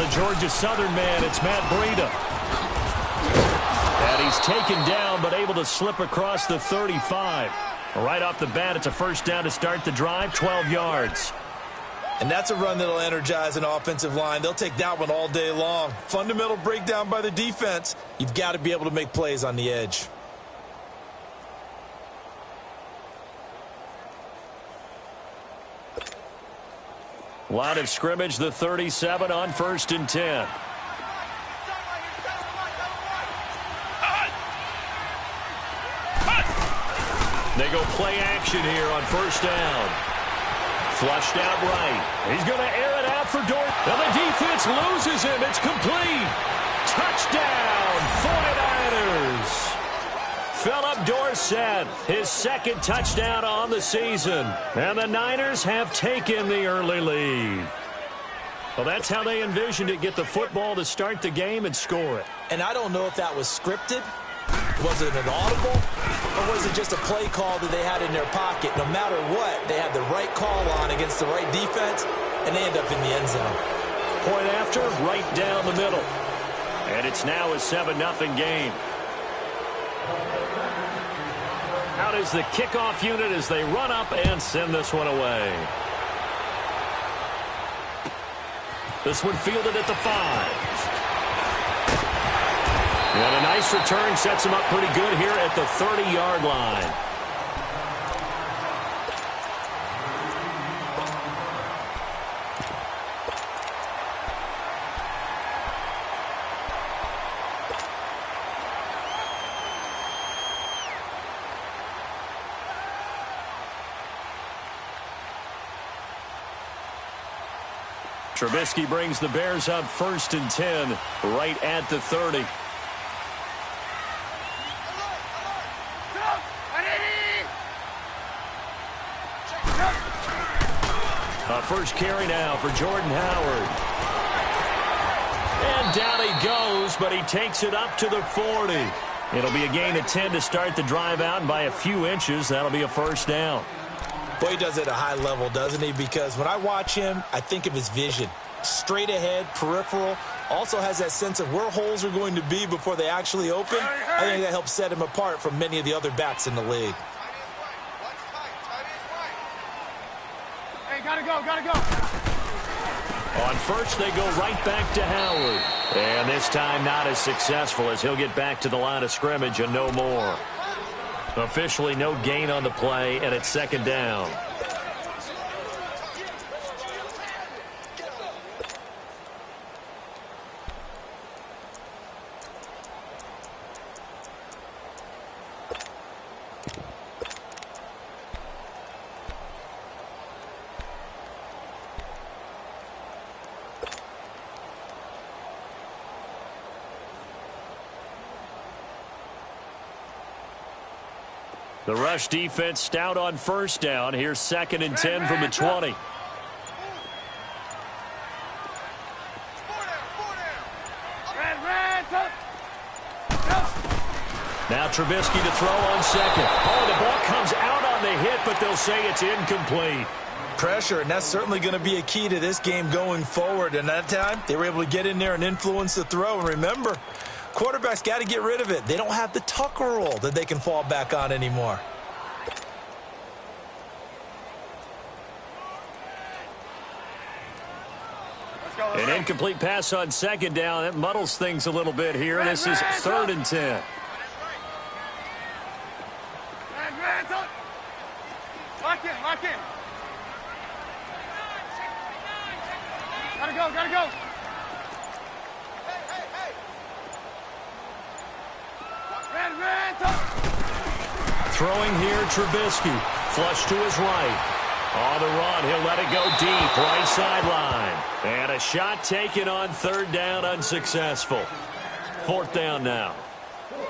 the Georgia Southern man, it's Matt Breida. And he's taken down, but able to slip across the 35. Right off the bat, it's a first down to start the drive, 12 yards. And that's a run that'll energize an offensive line. They'll take that one all day long. Fundamental breakdown by the defense. You've got to be able to make plays on the edge. Line of scrimmage, the 37 on 1st and 10. They go play action here on 1st down. Flushed out right. He's going to air it out for Dort. And the defense loses him. It's complete. Touchdown, 49ers. Philip Dorsett, his second touchdown on the season. And the Niners have taken the early lead. Well, that's how they envisioned it. Get the football to start the game and score it. And I don't know if that was scripted. Was it an audible? Or was it just a play call that they had in their pocket? No matter what, they had the right call on against the right defense, and they end up in the end zone. Point after, right down the middle. And it's now a 7-0 game. Out is the kickoff unit as they run up and send this one away. This one fielded at the 5. And a nice return sets him up pretty good here at the 30-yard line. Trubisky brings the Bears up 1st and 10 right at the 30. First carry now for Jordan Howard. And down he goes, but he takes it up to the 40. It'll be a gain of 10 to start the drive out, and by a few inches, that'll be a first down. Boy, he does it at a high level, doesn't he? Because when I watch him, I think of his vision. Straight ahead, peripheral. Also has that sense of where holes are going to be before they actually open. I think that helps set him apart from many of the other backs in the league. Gotta go. On first, they go right back to Howard. And this time not as successful as he'll get back to the line of scrimmage and no more. Officially no gain on the play, and it's 2nd down. The rush defense stout on 1st down. Here's 2nd and 10 from the 20. Now Trubisky to throw on 2nd. Oh, the ball comes out on the hit, but they'll say it's incomplete. Pressure, and that's certainly going to be a key to this game going forward. And that time, they were able to get in there and influence the throw. And remember, quarterbacks got to get rid of it. They don't have the Tucker rule that they can fall back on anymore. An incomplete pass on 2nd down. That muddles things a little bit here. This is 3rd and 10. Lock in. Gotta go. Throwing here, Trubisky. Flush to his right. On the run, he'll let it go deep, right sideline. And a shot taken on 3rd down, unsuccessful. 4th down now.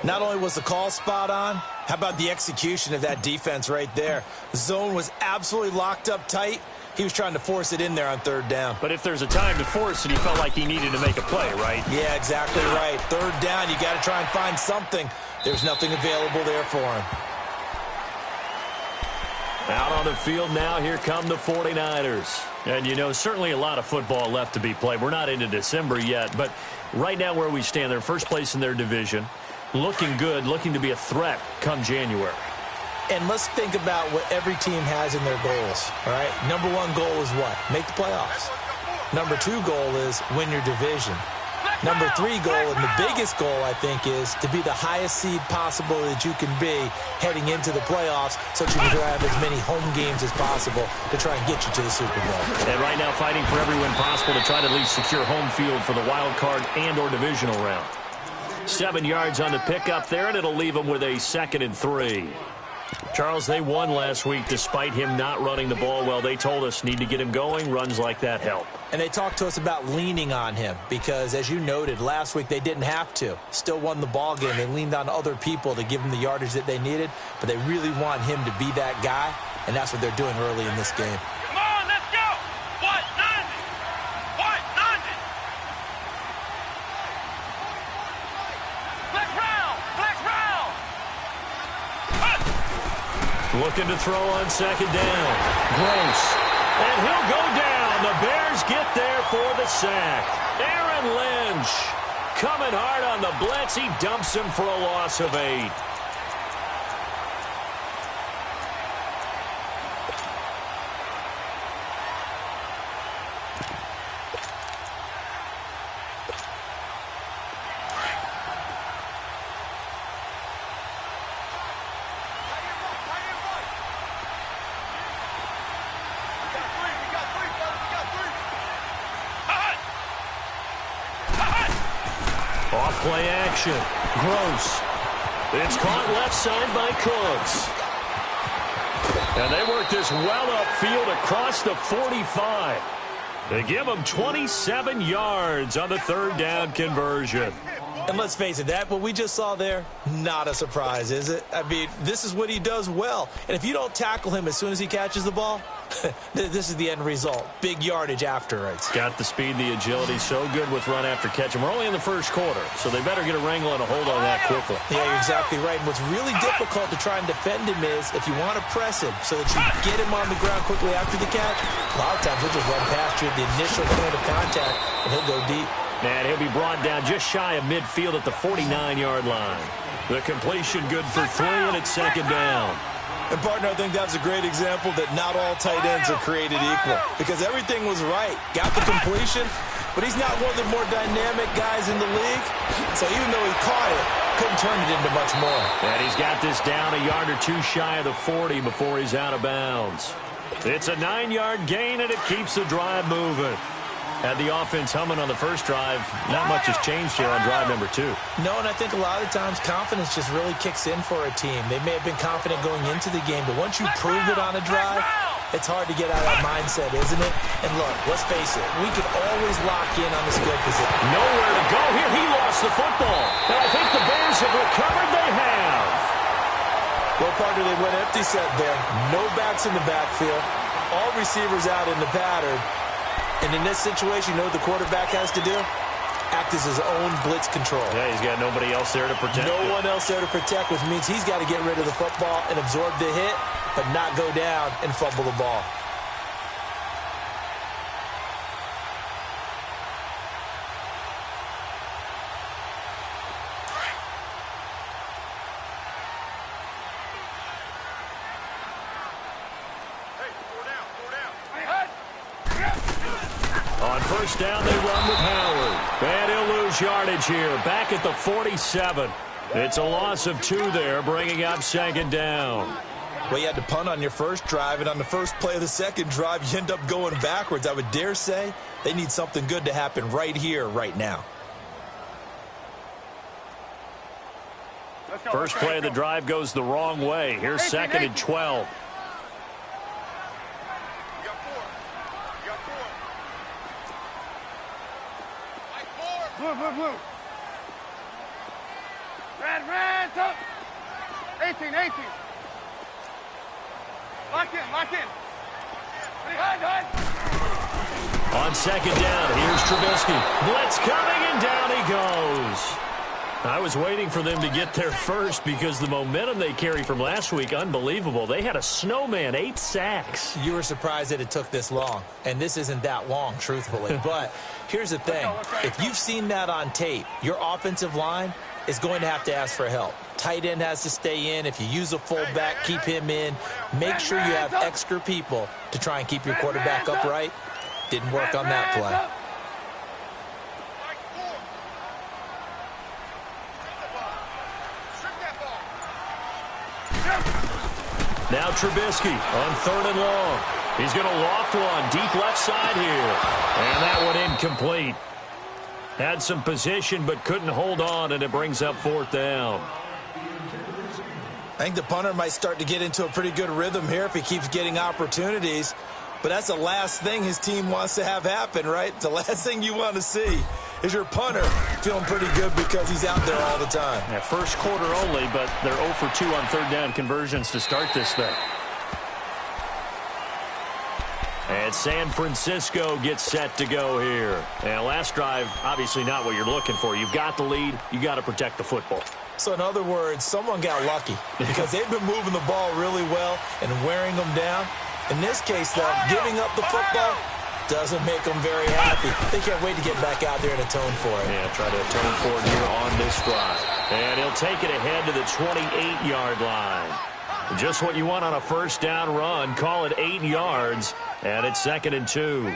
Not only was the call spot on, how about the execution of that defense right there? The zone was absolutely locked up tight. He was trying to force it in there on 3rd down. But if there's a time to force it, he felt like he needed to make a play, right? Yeah, exactly right. 3rd down, you got to try and find something. There's nothing available there for him. Out on the field now, here come the 49ers. And, you know, certainly a lot of football left to be played. We're not into December yet, but right now where we stand, they're first place in their division, looking good, looking to be a threat come January. And let's think about what every team has in their goals, all right? Number one goal is what? Make the playoffs. Number two goal is win your division. Number three goal, and the biggest goal, I think, is to be the highest seed possible that you can be heading into the playoffs so that you can have as many home games as possible to try and get you to the Super Bowl. And right now fighting for every win possible to try to at least secure home field for the wild card and or divisional round. 7 yards on the pickup there, and it'll leave them with a 2nd and 3. Charles, they won last week despite him not running the ball well. They told us need to get him going. Runs like that help. And they talked to us about leaning on him because, as you noted, last week they didn't have to. Still won the ball game. They leaned on other people to give them the yardage that they needed, but they really want him to be that guy, and that's what they're doing early in this game. Come on, let's go! What? 90! What? 90! Flex round! Flex round! Looking to throw on 2nd down. Gross. And he'll go down. The Bears get there for the sack. Aaron Lynch coming hard on the blitz. He dumps him for a loss of 8. Play action. Gross. It's caught left side by Cooks. And they work this well upfield across the 45. They give him 27 yards on the 3rd down conversion. And let's face it, that what we just saw there, not a surprise, is it? I mean, this is what he does well. And if you don't tackle him as soon as he catches the ball, this is the end result. Big yardage afterwards. Got the speed, the agility, so good with run after catch. And we're only in the first quarter, so they better get a wrangle and a hold on that quickly. Yeah, you're exactly right. And what's really difficult to try and defend him is if you want to press him so that you get him on the ground quickly after the catch, a lot of times he'll just run past you at the initial point of contact, and he'll go deep. And he'll be brought down just shy of midfield at the 49-yard line. The completion good for 3, and it's 2nd down. And, partner, I think that's a great example that not all tight ends are created equal because everything was right. Got the completion, but he's not one of the more dynamic guys in the league. So even though he caught it, couldn't turn it into much more. And he's got this down a yard or two shy of the 40 before he's out of bounds. It's a 9-yard gain, and it keeps the drive moving. Had the offense humming on the first drive. Not much has changed here on drive number 2. No, and I think a lot of times confidence just really kicks in for a team. They may have been confident going into the game, but once you prove it on a drive, it's hard to get out of that mindset, isn't it? And look, let's face it, we can always lock in on the skill position. Nowhere to go here. He lost the football. And I think the Bears have recovered. They have. Well, partner, they went empty set there. No backs in the backfield. All receivers out in the pattern. And in this situation, you know what the quarterback has to do? Act as his own blitz control. Yeah, he's got nobody else there to protect. No one else there to protect, which means he's got to get rid of the football and absorb the hit, but not go down and fumble the ball. On first down, they run with Howard. And he'll lose yardage here. Back at the 47. It's a loss of 2 there, bringing up 2nd down. Well, you had to punt on your first drive, and on the first play of the second drive, you end up going backwards. I would dare say they need something good to happen right here, right now. First play of the drive goes the wrong way. Here's 2nd and 12. Blue. Red, up. 18. Lock in. Hide. On 2nd down, here's Trubisky. Blitz coming, and down he goes. I was waiting for them to get there first because the momentum they carry from last week, unbelievable. They had a snowman, 8 sacks. You were surprised that it took this long, and this isn't that long, truthfully. But here's the thing. If you've seen that on tape, your offensive line is going to have to ask for help. Tight end has to stay in. If you use a fullback, keep him in. Make sure you have extra people to try and keep your quarterback upright. Didn't work on that play. Now Trubisky on 3rd and long. He's going to loft one deep left side here. And that one incomplete. Had some position but couldn't hold on, and it brings up 4th down. I think the punter might start to get into a pretty good rhythm here if he keeps getting opportunities. But that's the last thing his team wants to have happen, right? The last thing you want to see is your punter feeling pretty good because he's out there all the time. Yeah, first quarter only, but they're 0 for 2 on 3rd down conversions to start this thing. And San Francisco gets set to go here. And last drive, obviously not what you're looking for. You've got the lead. You got to protect the football. So in other words, someone got lucky because they've been moving the ball really well and wearing them down. In this case, though, giving up the football doesn't make them very happy. They can't wait to get back out there and atone for it. Yeah, try to atone for it here on this drive. And he'll take it ahead to the 28-yard line. Just what you want on a first down run. Call it 8 yards, and it's 2nd and 2.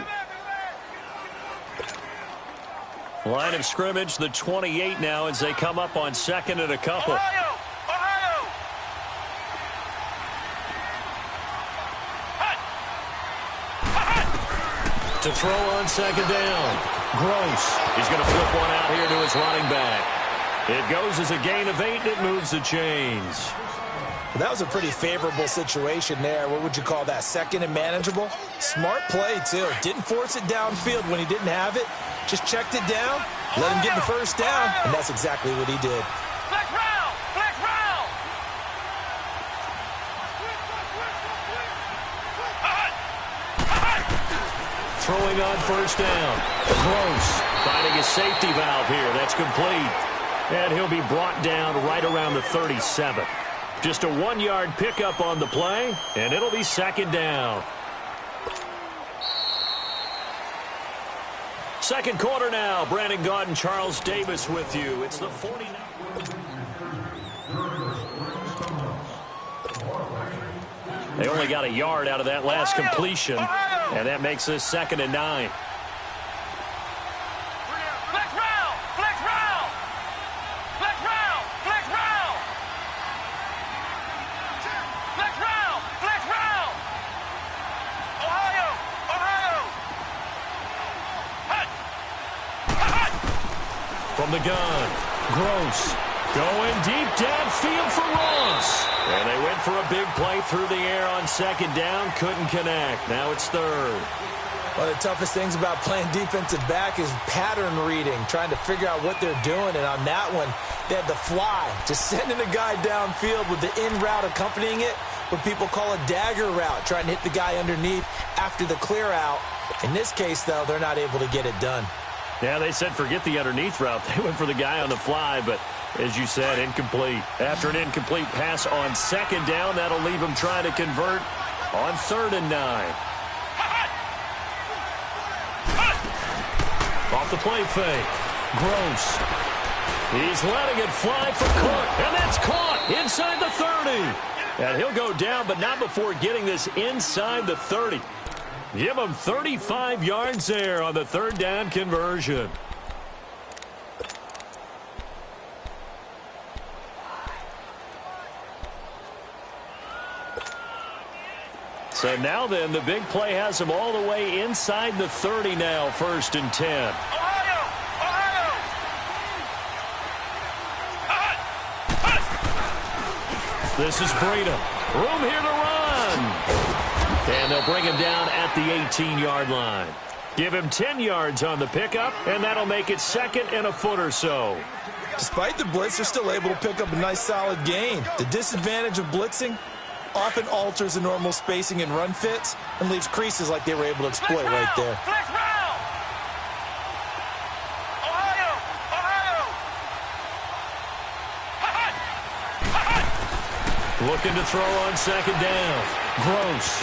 Line of scrimmage, the 28 now as they come up on 2nd and a couple. To throw on 2nd down. Gross. He's going to flip one out here to his running back. It goes as a gain of 8, and it moves the chains. That was a pretty favorable situation there. What would you call that? 2nd and manageable? Smart play, too. Didn't force it downfield when he didn't have it. Just checked it down, let him get the first down, and that's exactly what he did. Flex round! Flex round! Throwing on first down. Gross. Finding a safety valve here. That's complete. And he'll be brought down right around the 37. Just a 1-yard pickup on the play, and it'll be 2nd down. Second quarter now. Brandon Gaudin, Charles Davis with you. It's the 49. They only got a yard out of that last completion, and that makes this 2nd and 9. Flex round! Flex round! Flex round! Flex round! Flex round! Flex round! Ohio! Ohio! Hut! Hut! From the gun, Gross going deep downfield for Ross. And they went for a big play through the air on 2nd down. Couldn't connect. Now it's 3rd. One of the toughest things about playing defensive back is pattern reading, trying to figure out what they're doing. And on that one, they had the fly, just sending a guy downfield with the in route accompanying it, what people call a dagger route, trying to hit the guy underneath after the clear out. In this case, though, they're not able to get it done. Yeah, they said forget the underneath route. They went for the guy on the fly, but as you said, incomplete. After an incomplete pass on 2nd down, that'll leave him trying to convert on 3rd and 9. Off the play fake. Gross. He's letting it fly for Cook, and that's caught inside the 30. And he'll go down, but not before getting this inside the 30. Give him 35 yards there on the 3rd down conversion. So now then, the big play has him all the way inside the 30 now, 1st and 10. Ohio! Ohio! Hut! This is Breida. Room here to run. And they'll bring him down at the 18-yard line. Give him 10 yards on the pickup, and that'll make it 2nd and a foot or so. Despite the blitz, they're still able to pick up a nice solid gain. The disadvantage of blitzing often alters the normal spacing and run fits and leaves creases like they were able to exploit right there. Flex round! Ohio! Ohio! Looking to throw on second down. Gross.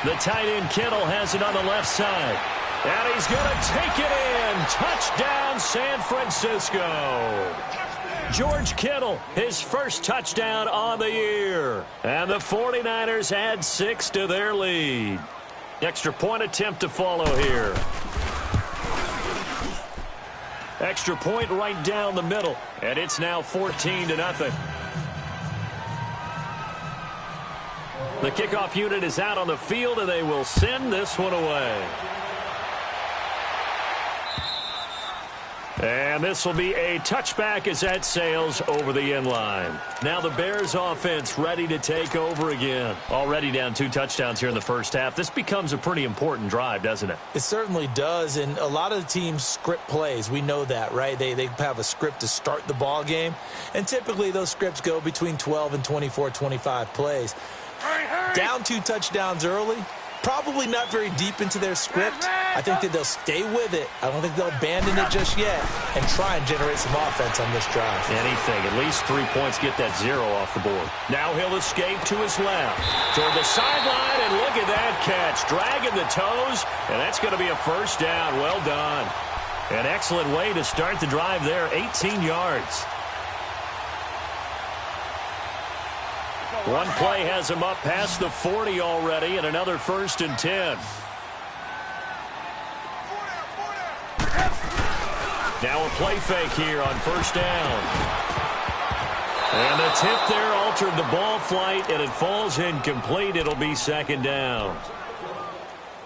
The tight end Kittle has it on the left side. And he's going to take it in. Touchdown, San Francisco. George Kittle, his first touchdown on the year. And the 49ers add 6 to their lead. Extra point attempt to follow here. Extra point right down the middle. And it's now 14-0. The kickoff unit is out on the field, and they will send this one away. And this will be a touchback as that sails over the end line. Now the Bears offense ready to take over again. Already down 2 touchdowns here in the first half. This becomes a pretty important drive, doesn't it? It certainly does, and a lot of the teams script plays. We know that, right? They have a script to start the ball game, and typically those scripts go between 12 and 24, 25 plays. Down 2 touchdowns early, probably not very deep into their script. I think that they'll stay with it. I don't think they'll abandon it just yet and try and generate some offense on this drive. Anything. At least 3 points, get that 0 off the board. Now he'll escape to his left. Toward the sideline, and look at that catch. Dragging the toes, and that's going to be a first down. Well done. An excellent way to start the drive there. 18 yards. One play has him up past the 40 already, and another 1st and 10. Now a play fake here on first down. And the tip there altered the ball flight, and it falls incomplete. It'll be 2nd down.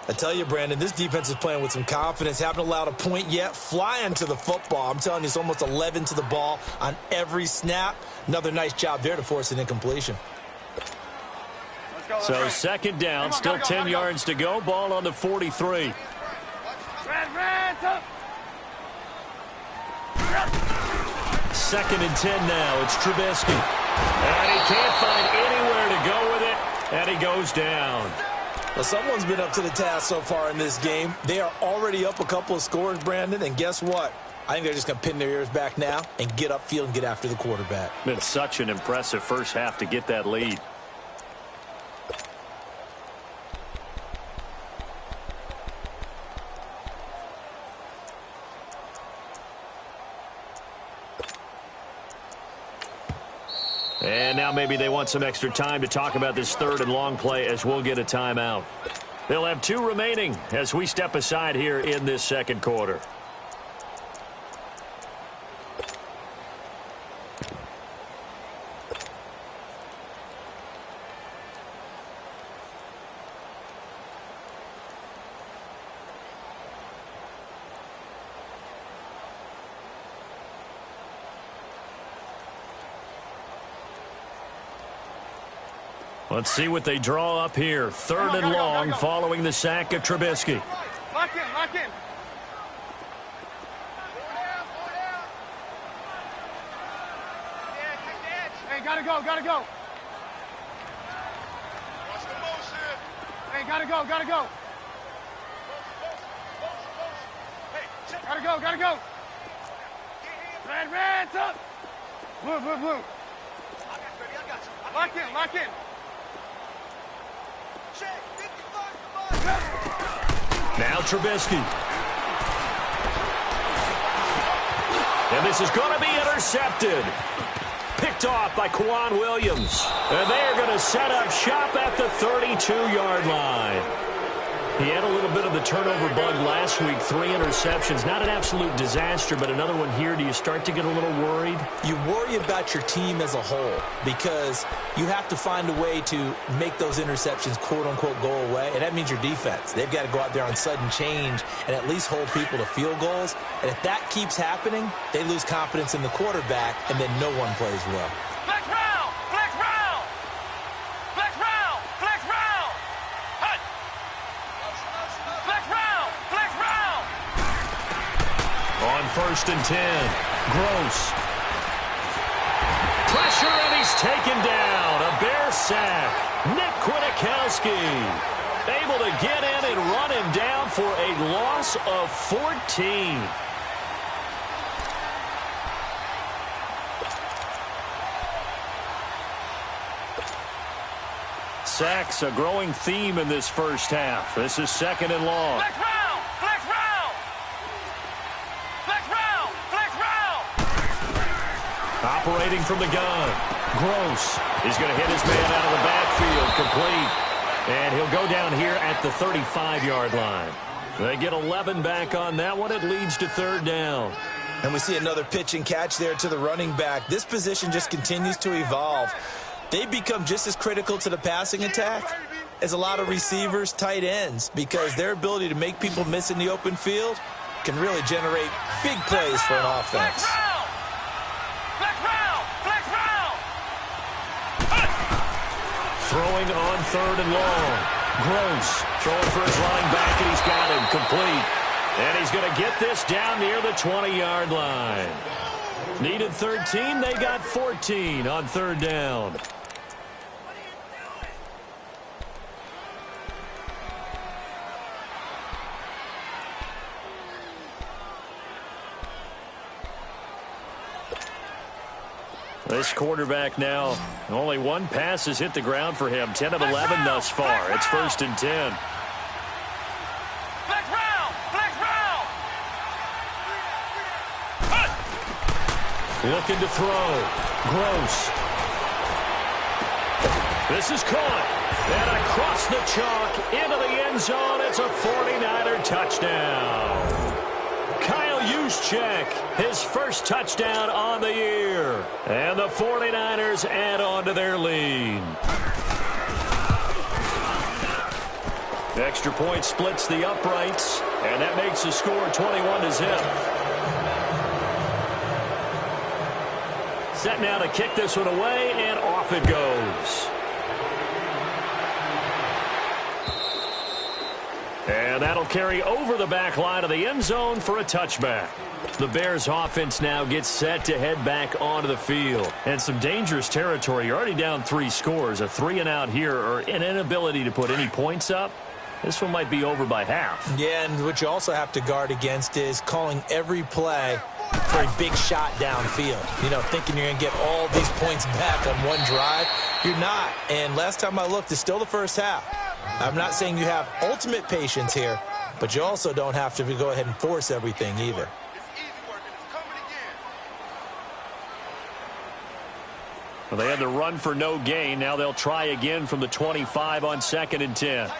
I tell you, Brandon, this defense is playing with some confidence. Haven't allowed a point yet. Flying to the football. I'm telling you, it's almost 11 to the ball on every snap. Another nice job there to force an incompletion. So 2nd down, still 10 yards to go. Ball on the 43. Second and 10 now. It's Trubisky. And he can't find anywhere to go with it, and he goes down. Well, someone's been up to the task so far in this game. They are already up a couple of scores, Brandon, and guess what? I think they're just going to pin their ears back now and get upfield and get after the quarterback. Been such an impressive first half to get that lead. And now maybe they want some extra time to talk about this 3rd and long play as we'll get a timeout. They'll have 2 remaining as we step aside here in this 2nd quarter. Let's see what they draw up here. 3rd and long following the sack of Trubisky. Lock in, lock in. Hey, gotta go, gotta go. Watch the motion. Hey, gotta go, gotta go. Hey, gotta go, gotta go. Red, up. Blue. Lock in, lock in. Now Trubisky. And this is going to be intercepted. Picked off by Quan Williams. And they are going to set up shop at the 32-yard line. He had a little bit of the turnover bug last week. 3 interceptions. Not an absolute disaster, but another one here. Do you start to get a little worried? You worry about your team as a whole because you have to find a way to make those interceptions, quote-unquote, go away, and that means your defense. They've got to go out there on sudden change and at least hold people to field goals. And if that keeps happening, they lose confidence in the quarterback, and then no one plays well. Flex round! Flex round! Flex round! Flex round! Hut! Flex round! Flex round! On 1st and 10, Gross. Pressure, and he's taken down. A Bear sack. Nick Kwiatkowski able to get in and run him down for a loss of 14. Sacks, a growing theme in this first half. This is 2nd and long. Flex round! Flex round! Flex round! Flex round! Operating from the gun. Gross. He's going to hit his man out of the backfield. Complete. And he'll go down here at the 35-yard line. They get 11 back on that one. It leads to 3rd down. And we see another pitch and catch there to the running back. This position just continues to evolve. They become just as critical to the passing attack as a lot of receivers, tight ends, because their ability to make people miss in the open field can really generate big plays for an offense. Flex round! Flex round! Throwing on 3rd and long. Gross throwing for his running back, and he's got him complete. And he's going to get this down near the 20-yard line. Needed 13. They got 14 on 3rd down. This quarterback now, only one pass has hit the ground for him. 10 of 11 thus far. It's 1st and 10. Flex round! Flex round! Looking to throw. Gross. This is caught. And across the chalk into the end zone. It's a 49er touchdown. Kyle Juszczyk, his first touchdown on the year. And the 49ers add on to their lead. Extra point splits the uprights, and that makes the score 21-0. Set now to kick this one away, and off it goes. And that'll carry over the back line of the end zone for a touchback. The Bears offense now gets set to head back onto the field. And some dangerous territory. You're already down 3 scores. A 3-and-out here, or an inability to put any points up. This one might be over by half. Yeah, and what you also have to guard against is calling every play for a big shot downfield. You know, thinking you're going to get all these points back on one drive. You're not. And last time I looked, it's still the first half. I'm not saying you have ultimate patience here, but you also don't have to go ahead and force everything either. Well, they had the run for no gain. Now they'll try again from the 25 on 2nd and 10. Hang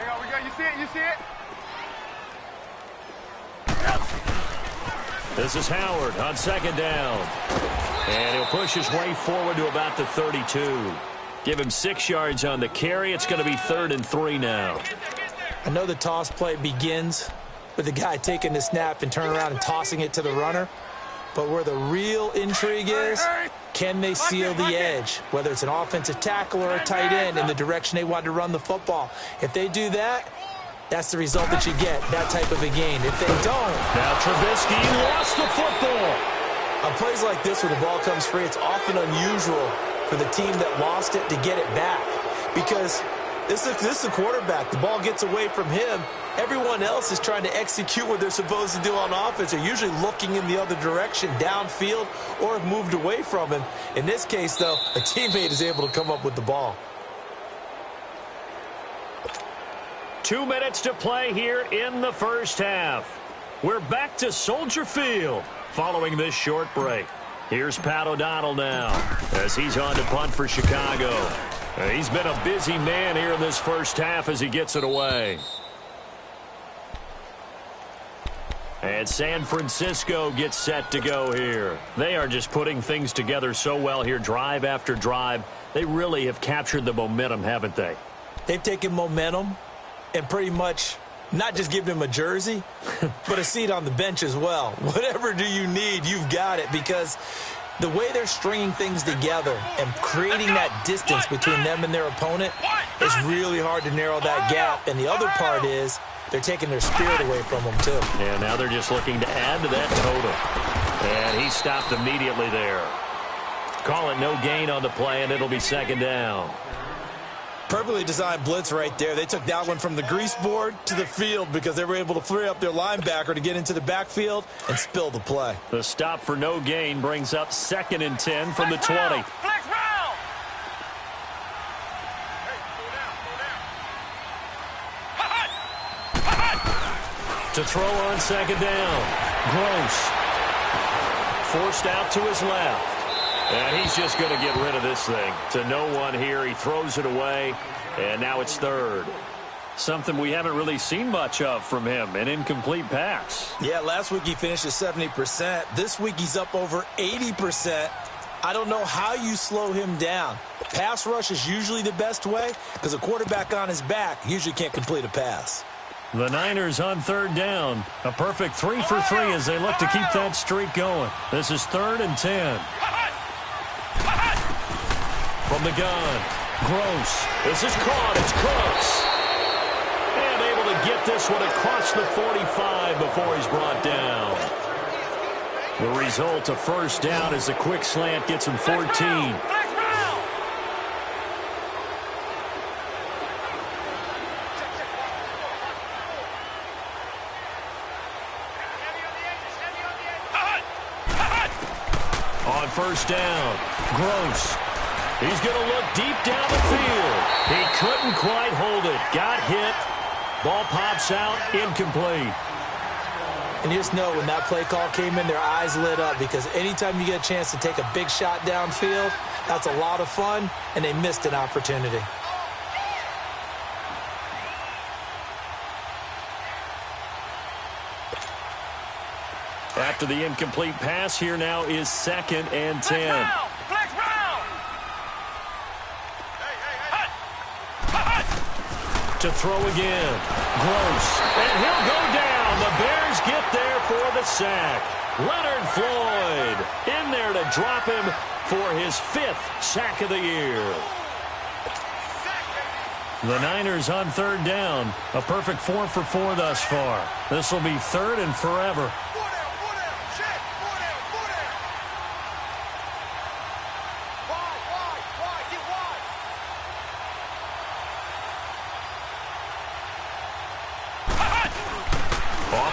on, we got you see it? You see it? This is Howard on 2nd down. And he'll push his way forward to about the 32. Give him 6 yards on the carry. It's going to be 3rd and 3 now. I know the toss play begins with the guy taking the snap and turning around and tossing it to the runner. But where the real intrigue is, can they seal the edge, whether it's an offensive tackle or a tight end, in the direction they want to run the football? If they do that, that's the result that you get, that type of a gain. If they don't... Now Trubisky lost the football. On plays like this where the ball comes free, it's often unusual for the team that lost it to get it back. Because this is a quarterback. The ball gets away from him. Everyone else is trying to execute what they're supposed to do on offense. They're usually looking in the other direction, downfield, or have moved away from him. In this case, though, a teammate is able to come up with the ball. 2 minutes to play here in the first half. We're back to Soldier Field following this short break. Here's Pat O'Donnell now as he's on to punt for Chicago. He's been a busy man here in this first half as he gets it away. And San Francisco gets set to go here. They are just putting things together so well here, drive after drive. They really have captured the momentum, haven't they? They've taken momentum and pretty much not just given him a jersey, but a seat on the bench as well. Whatever do you need, you've got it, because the way they're stringing things together and creating that distance between them and their opponent is really hard to narrow that gap. And the other part is they're taking their spirit away from them, too. And now they're just looking to add to that total. And he stopped immediately there. Call it no gain on the play, and it'll be 2nd down. Perfectly designed blitz right there. They took that one from the grease board to the field because they were able to free up their linebacker to get into the backfield and spill the play. The stop for no gain brings up 2nd and 10 from the 20. Flex round! To throw on second down. Gross. Forced out to his left. And he's just going to get rid of this thing. To no one here. He throws it away. And now it's third. Something we haven't really seen much of from him, an incomplete pass. Yeah, last week he finished at 70%. This week he's up over 80%. I don't know how you slow him down. Pass rush is usually the best way because a quarterback on his back usually can't complete a pass. The Niners on third down. A perfect 3 for 3 as they look to keep that streak going. This is 3rd and 10. From the gun. Gross. This is caught. It's Cooks. And able to get this one across the 45 before he's brought down. The result, a first down as the quick slant gets him 14. On first down, Gross. He's going to look deep down the field. He couldn't quite hold it. Got hit. Ball pops out, incomplete. And you just know when that play call came in, their eyes lit up because anytime you get a chance to take a big shot downfield, that's a lot of fun, and they missed an opportunity. After the incomplete pass, here now is 2nd and 10. To throw again. Gross. And he'll go down. The Bears get there for the sack. Leonard Floyd in there to drop him for his 5th sack of the year. The Niners on third down. A perfect 4 for 4 thus far. This will be 3rd and forever.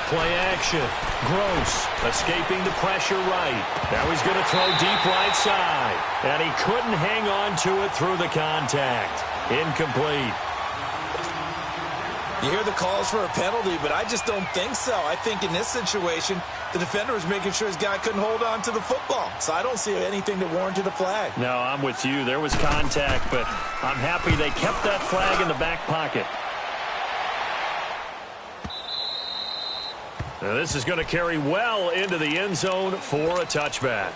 Play action. Gross escaping the pressure right. Now he's going to throw deep right side. And he couldn't hang on to it through the contact. Incomplete. You hear the calls for a penalty, but I just don't think so. I think in this situation, the defender was making sure his guy couldn't hold on to the football. So I don't see anything that warranted a flag. No, I'm with you. There was contact, but I'm happy they kept that flag in the back pocket. Now this is going to carry well into the end zone for a touchback.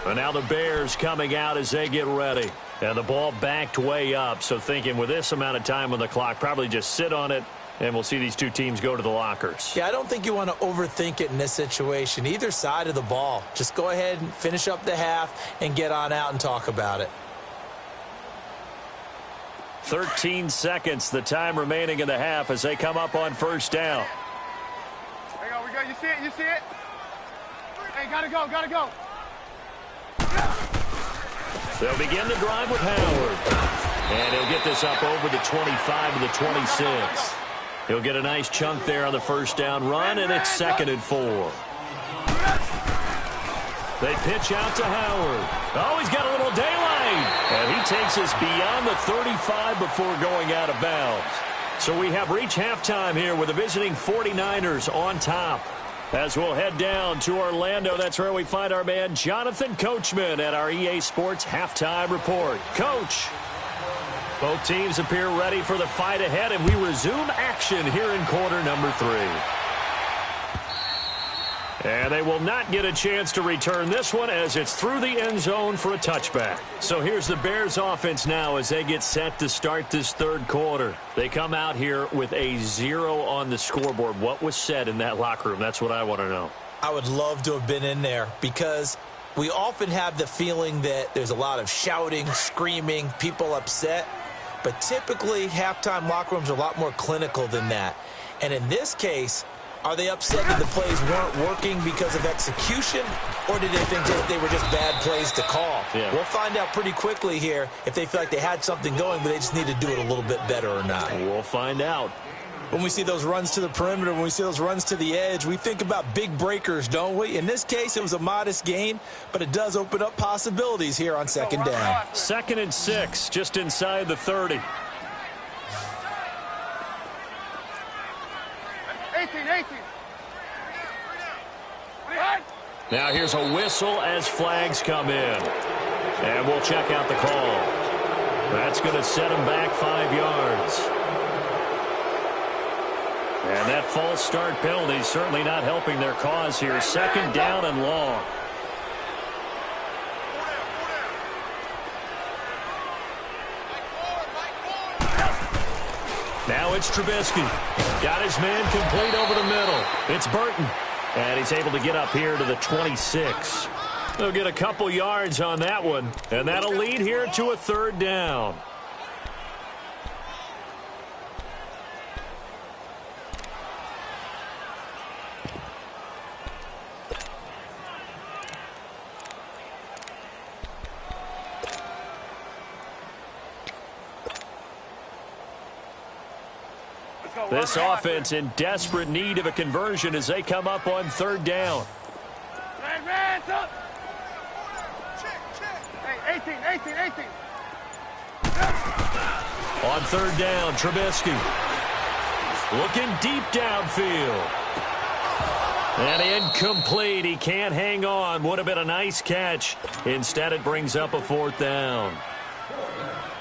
And now the Bears coming out as they get ready. And the ball backed way up. So thinking with this amount of time on the clock, probably just sit on it, and we'll see these two teams go to the lockers. Yeah, I don't think you want to overthink it in this situation. Either side of the ball. Just go ahead and finish up the half and get on out and talk about it. 13 seconds, the time remaining in the half as they come up on first down. You see it? You see it? Hey, gotta go, gotta go. They'll begin the drive with Howard. And he'll get this up over the 25 to the 26. He'll get a nice chunk there on the first down run, and it's 2nd and 4. They pitch out to Howard. Oh, he's got a little daylight. And he takes us beyond the 35 before going out of bounds. So we have reached halftime here with the visiting 49ers on top. As we'll head down to Orlando, that's where we find our man Jonathan Coachman at our EA Sports Halftime Report. Coach, both teams appear ready for the fight ahead, and we resume action here in quarter number 3. And they will not get a chance to return this one as it's through the end zone for a touchback. So here's the Bears offense now as they get set to start this third quarter. They come out here with a 0 on the scoreboard. What was said in that locker room? That's what I want to know. I would love to have been in there because we often have the feeling that there's a lot of shouting, screaming, people upset. But typically, halftime locker rooms are a lot more clinical than that. And in this case, are they upset that the plays weren't working because of execution, or did they think that they were just bad plays to call? Yeah. We'll find out pretty quickly here if they feel like they had something going, but they just need to do it a little bit better or not. We'll find out. When we see those runs to the perimeter, when we see those runs to the edge, we think about big breakers, don't we? In this case, it was a modest gain, but it does open up possibilities here on second down. 2nd and 6, just inside the 30. 18. Now here's a whistle as flags come in. And we'll check out the call. That's going to set him back 5 yards. And that false start penalty is certainly not helping their cause here. Second down and long. Now it's Trubisky. Got his man complete over the middle. It's Burton. And he's able to get up here to the 26. They'll get a couple yards on that one. And that'll lead here to a third down. This offense in desperate need of a conversion as they come up on third down. Hands up. Hey, 18. On third down, Trubisky. Looking deep downfield. And incomplete. He can't hang on. Would have been a nice catch. Instead, it brings up a fourth down.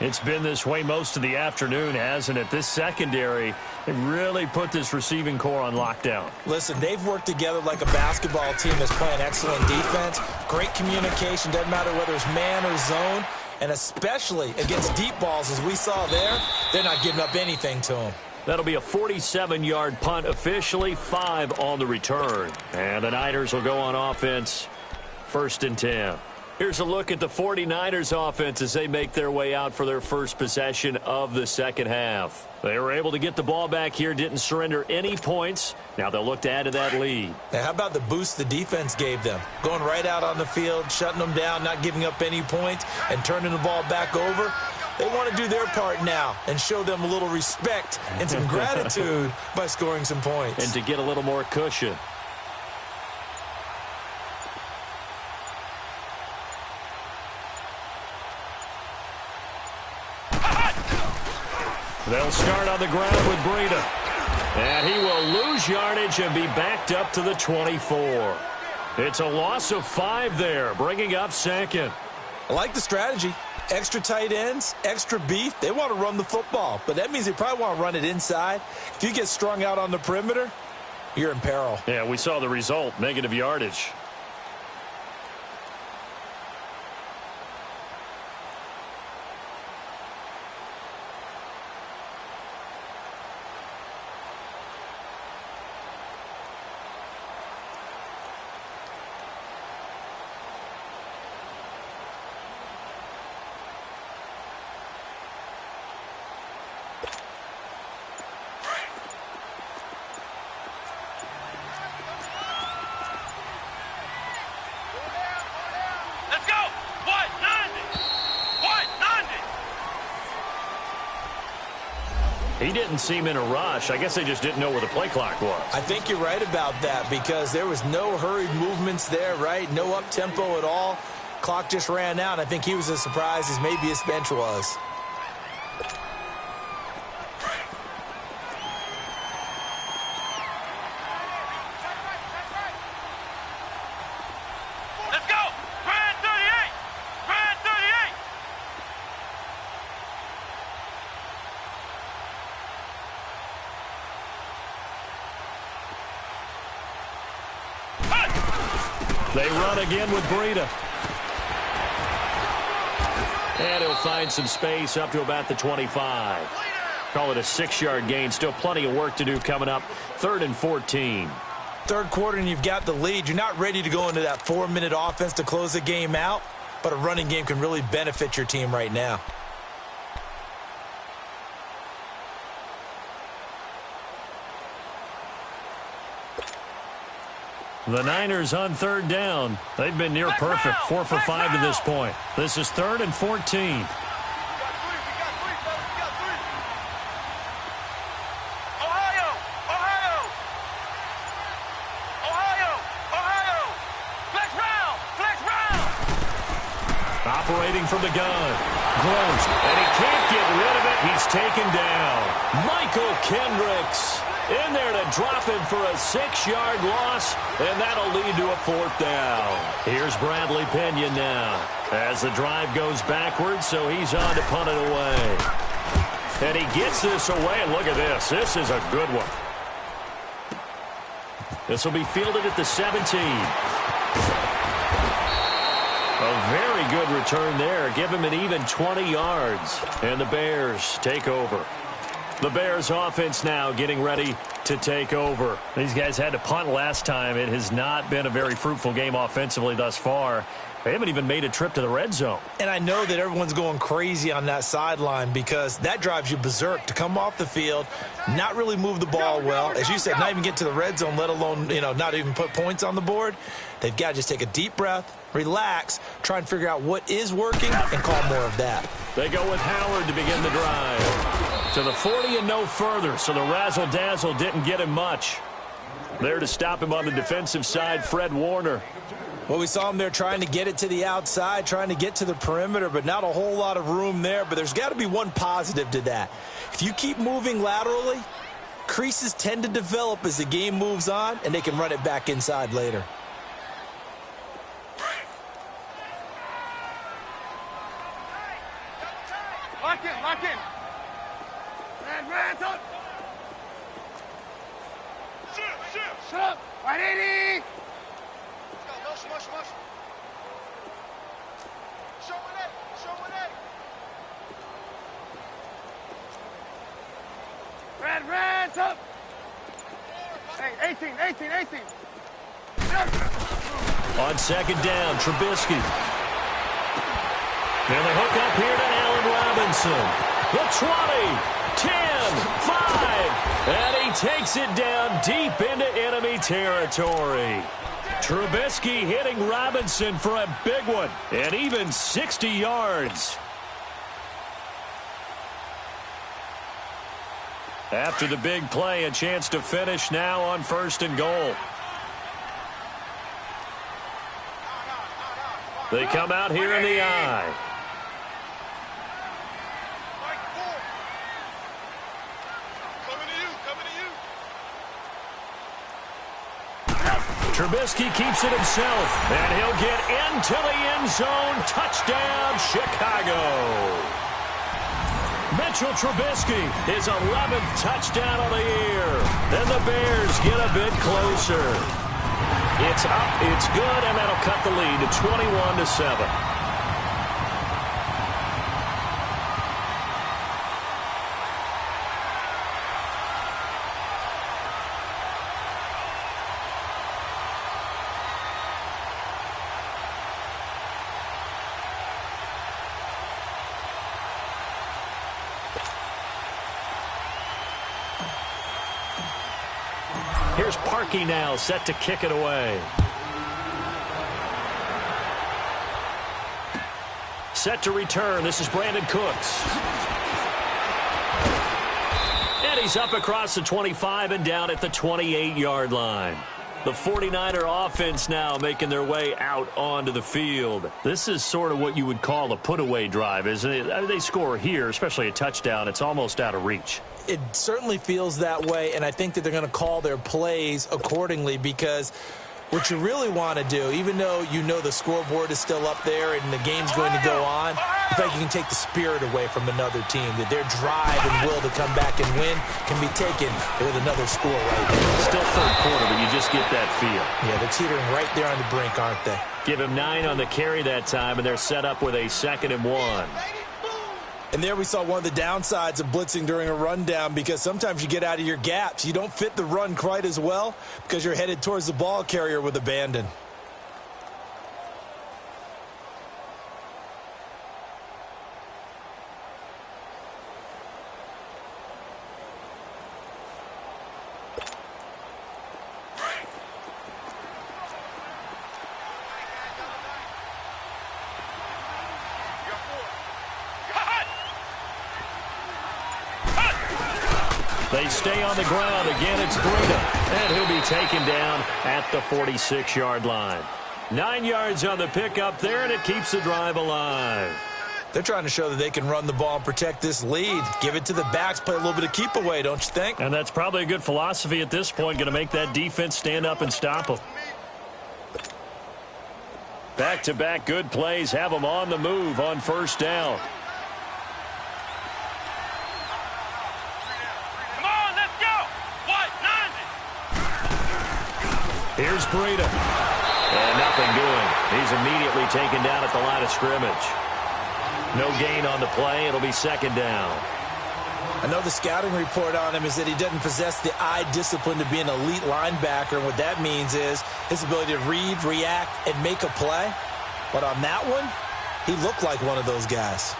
It's been this way most of the afternoon, hasn't it? This secondary, they really put this receiving core on lockdown. Listen, they've worked together like a basketball team that's playing excellent defense. Great communication, doesn't matter whether it's man or zone. And especially against deep balls, as we saw there, they're not giving up anything to them. That'll be a 47-yard punt, officially 5 on the return. And the Niners will go on offense, 1st and 10. Here's a look at the 49ers offense as they make their way out for their first possession of the second half. They were able to get the ball back here, didn't surrender any points. Now they'll look to add to that lead. Now, how about the boost the defense gave them? Going right out on the field, shutting them down, not giving up any points, and turning the ball back over. They want to do their part now and show them a little respect and some gratitude by scoring some points. And to get a little more cushion. They'll start on the ground with Breida. And he will lose yardage and be backed up to the 24. It's a loss of 5 there, bringing up 2nd. I like the strategy. Extra tight ends, extra beef. They want to run the football, but that means they probably want to run it inside. If you get strung out on the perimeter, you're in peril. Yeah, we saw the result, negative yardage. He didn't seem in a rush. I guess they just didn't know where the play clock was. I think you're right about that because there was no hurried movements there, right? No up-tempo at all. Clock just ran out. I think he was as surprised as maybe his bench was. Let's go! Grand 38! Grand 38! They run again with Breida. And he'll find some space up to about the 25. Call it a 6-yard gain. Still plenty of work to do coming up. 3rd and 14. Third quarter and you've got the lead. You're not ready to go into that 4-minute offense to close the game out, but a running game can really benefit your team right now. The Niners on 3rd down. They've been near perfect, 4 for 5 to this point. This is 3rd and 14. Operating from the gun. Gross. And he can't get rid of it. He's taken down. Michael Kendricks. In there to drop him for a 6-yard loss, and that'll lead to a 4th down. Here's Bradley Pena now as the drive goes backwards, so he's on to punt it away. And he gets this away, and look at this. This is a good one. This will be fielded at the 17. A very good return there. Give him an even 20 yards. And the Bears take over. The Bears offense now getting ready to take over. These guys had to punt last time. It has not been a very fruitful game offensively thus far. They haven't even made a trip to the red zone. And I know that everyone's going crazy on that sideline because that drives you berserk to come off the field, not really move the ball well. As you said, not even get to the red zone, let alone, not even put points on the board. They've got to just take a deep breath, relax, try and figure out what is working, and call more of that. They go with Howard to begin the drive. To the 40 and no further, so the razzle-dazzle didn't get him much. There to stop him on the defensive side, Fred Warner. Well, we saw him there trying to get it to the outside, trying to get to the perimeter, but not a whole lot of room there. But there's got to be one positive to that. If you keep moving laterally, creases tend to develop as the game moves on, and they can run it back inside later. Lock in, lock in. Red up. Shut up. 180. Let's go. Mush. Show it. Red up. Hey, 18. On 2nd down, Trubisky. And they hook up here to Allen Robinson. The 20, 10, 5, and he takes it down deep into enemy territory. Trubisky hitting Robinson for a big one, and even 60 yards. After the big play, a chance to finish now on 1st and goal. They come out here in the eye. Trubisky keeps it himself, and he'll get into the end zone. Touchdown, Chicago. Mitchell Trubisky, his 11th touchdown of the year. And the Bears get a bit closer. It's up, it's good, and that'll cut the lead to 21-7. Here's Parkey now, set to kick it away. Set to return. This is Brandon Cooks. And he's up across the 25 and down at the 28-yard line. The 49er offense now making their way out onto the field. This is sort of what you would call a put-away drive, isn't it? I mean, they score here, especially a touchdown. It's almost out of reach. It certainly feels that way, and I think that they're going to call their plays accordingly because what you really want to do, even though you know the scoreboard is still up there and the game's going to go on, I think you can take the spirit away from another team, that their drive and will to come back and win can be taken with another score right there. Still third quarter, but you just get that feel. Yeah, they're teetering right there on the brink, aren't they? Give him 9 on the carry that time, and they're set up with a 2nd and 1. And there we saw one of the downsides of blitzing during a rundown because sometimes you get out of your gaps. You don't fit the run quite as well because you're headed towards the ball carrier with abandon. They stay on the ground. Again, it's Breida. And he'll be taken down at the 46-yard line. 9 yards on the pickup there, and it keeps the drive alive. They're trying to show that they can run the ball and protect this lead. Give it to the backs, play a little bit of keep away, don't you think? And that's probably a good philosophy at this point, going to make that defense stand up and stop them. Back-to-back good plays have them on the move on first down. Come on, let's go. What? 90. Here's Breida. And nothing doing. He's immediately taken down at the line of scrimmage. No gain on the play. It'll be second down. I know the scouting report on him is that he doesn't possess the eye discipline to be an elite linebacker. And what that means is his ability to read, react, and make a play. But on that one, he looked like one of those guys.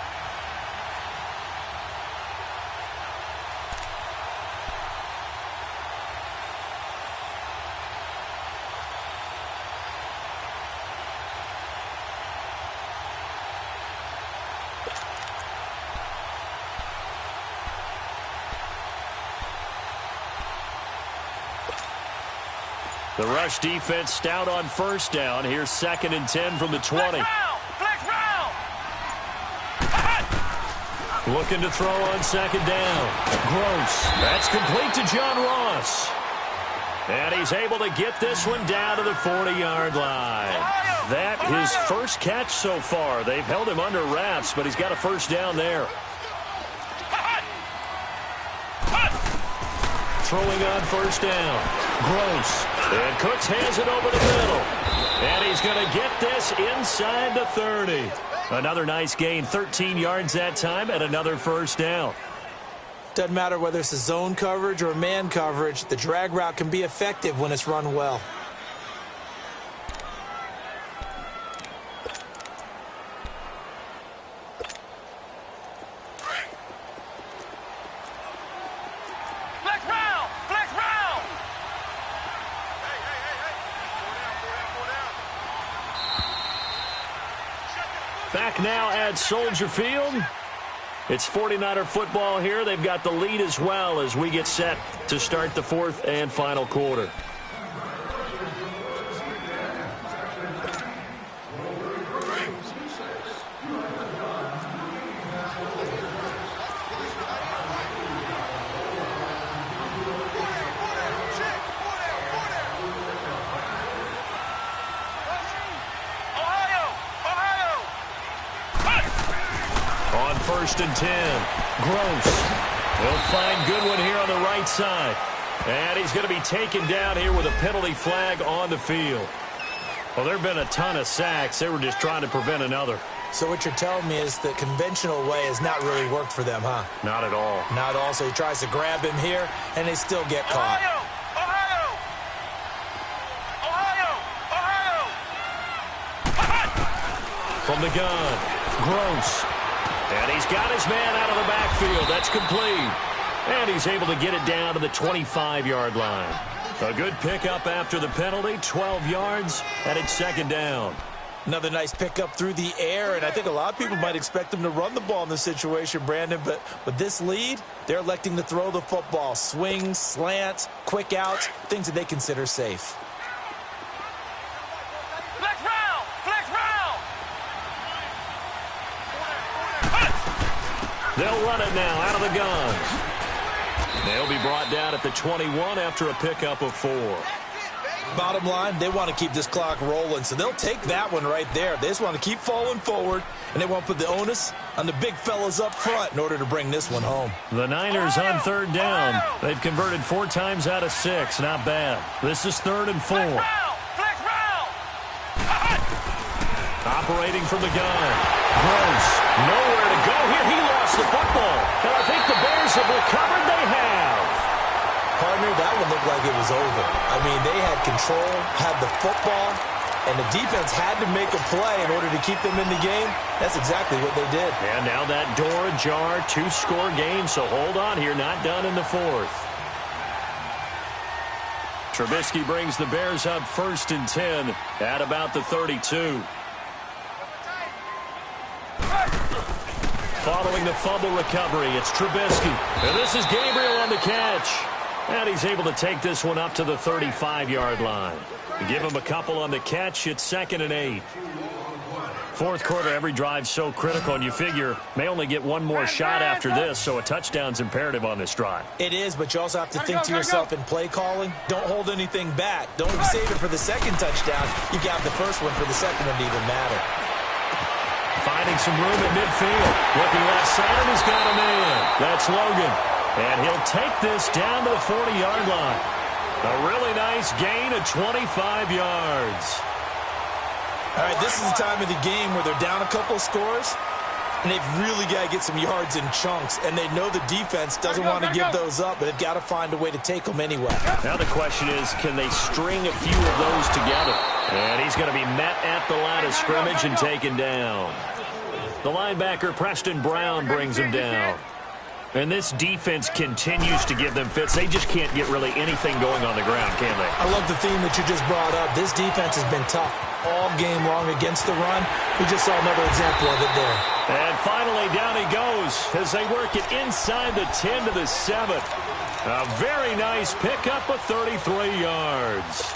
The rush defense stout on first down. Here's 2nd and 10 from the 20. Flex round. Looking to throw on second down. Gross. That's complete to John Ross. And he's able to get this one down to the 40-yard line. That his first catch so far. They've held him under wraps, but he's got a first down there. Throwing on first down. Gross. And Cooks hands it over the middle. And he's going to get this inside the 30. Another nice gain, 13 yards that time, and another first down. Doesn't matter whether it's a zone coverage or man coverage, the drag route can be effective when it's run well. Back now at Soldier Field. It's 49er football here. They've got the lead as well as we get set to start the fourth and final quarter. First and 10. Gross. They'll find Goodwin here on the right side. And he's going to be taken down here with a penalty flag on the field. Well, there have been a ton of sacks. They were just trying to prevent another. So what you're telling me is the conventional way has not really worked for them, huh? Not at all. Not at all. So he tries to grab him here, and they still get caught. From the gun. Gross. And he's got his man out of the backfield. That's complete. And he's able to get it down to the 25-yard line. A good pickup after the penalty, 12 yards, and it's second down. Another nice pickup through the air, and I think a lot of people might expect them to run the ball in this situation, Brandon, but with this lead, they're electing to throw the football. Swings, slants, quick outs, things that they consider safe. They'll run it now out of the gun. They'll be brought down at the 21 after a pickup of 4. Bottom line, they want to keep this clock rolling, so they'll take that one right there. They just want to keep falling forward, and they want to put the onus on the big fellas up front in order to bring this one home. The Niners on third down. They've converted 4 times out of 6. Not bad. This is 3rd and 4. Operating from the gun. Gross. Nowhere to go here. He lost the football. And I think the Bears have recovered. They have. Partner, that one looked like it was over. I mean, they had control, had the football, and the defense had to make a play in order to keep them in the game. That's exactly what they did. And now that door ajar, 2-score game, so hold on here. Not done in the 4th. Trubisky brings the Bears up 1st and 10 at about the 32. Following the fumble recovery, it's Trubisky. And this is Gabriel on the catch. And he's able to take this one up to the 35-yard line. Give him a couple on the catch. It's 2nd and 8. Fourth quarter, every drive's so critical, and you figure may only get one more shot after this, so a touchdown's imperative on this drive. It is, but you also have to think to yourself in play calling, don't hold anything back. Don't save it for the second touchdown. You got the first one for the second one to even matter. Finding some room at midfield. Looking left side, and he's got a man. That's Logan. And he'll take this down to the 40-yard line. A really nice gain of 25 yards. All right, this is the time of the game where they're down a couple of scores, and they've really got to get some yards in chunks, and they know the defense doesn't want to give those up, but they've got to find a way to take them anyway. Now the question is, can they string a few of those together? And he's going to be met at the line of scrimmage and taken down. The linebacker, Preston Brown, brings him down. And this defense continues to give them fits. They just can't get really anything going on the ground, can they? I love the theme that you just brought up. This defense has been tough all game long against the run. We just saw another example of it there. And finally, down he goes as they work it inside the 10 to the 7. A very nice pickup of 33 yards.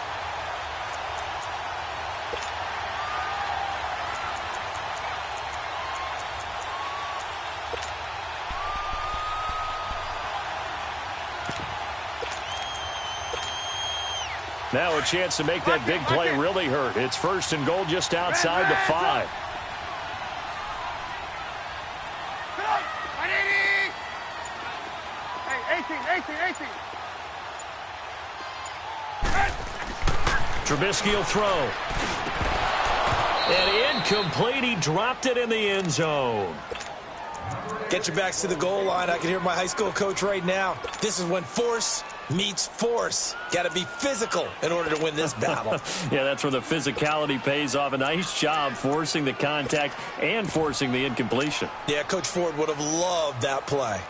Now a chance to make that big play really hurt. It's first and goal just outside the 5. Trubisky will throw. And incomplete. He dropped it in the end zone. Get your backs to the goal line. I can hear my high school coach right now. This is when force meets force. Got to be physical in order to win this battle. Yeah, that's where the physicality pays off. A nice job forcing the contact and forcing the incompletion. Yeah, Coach Ford would have loved that play.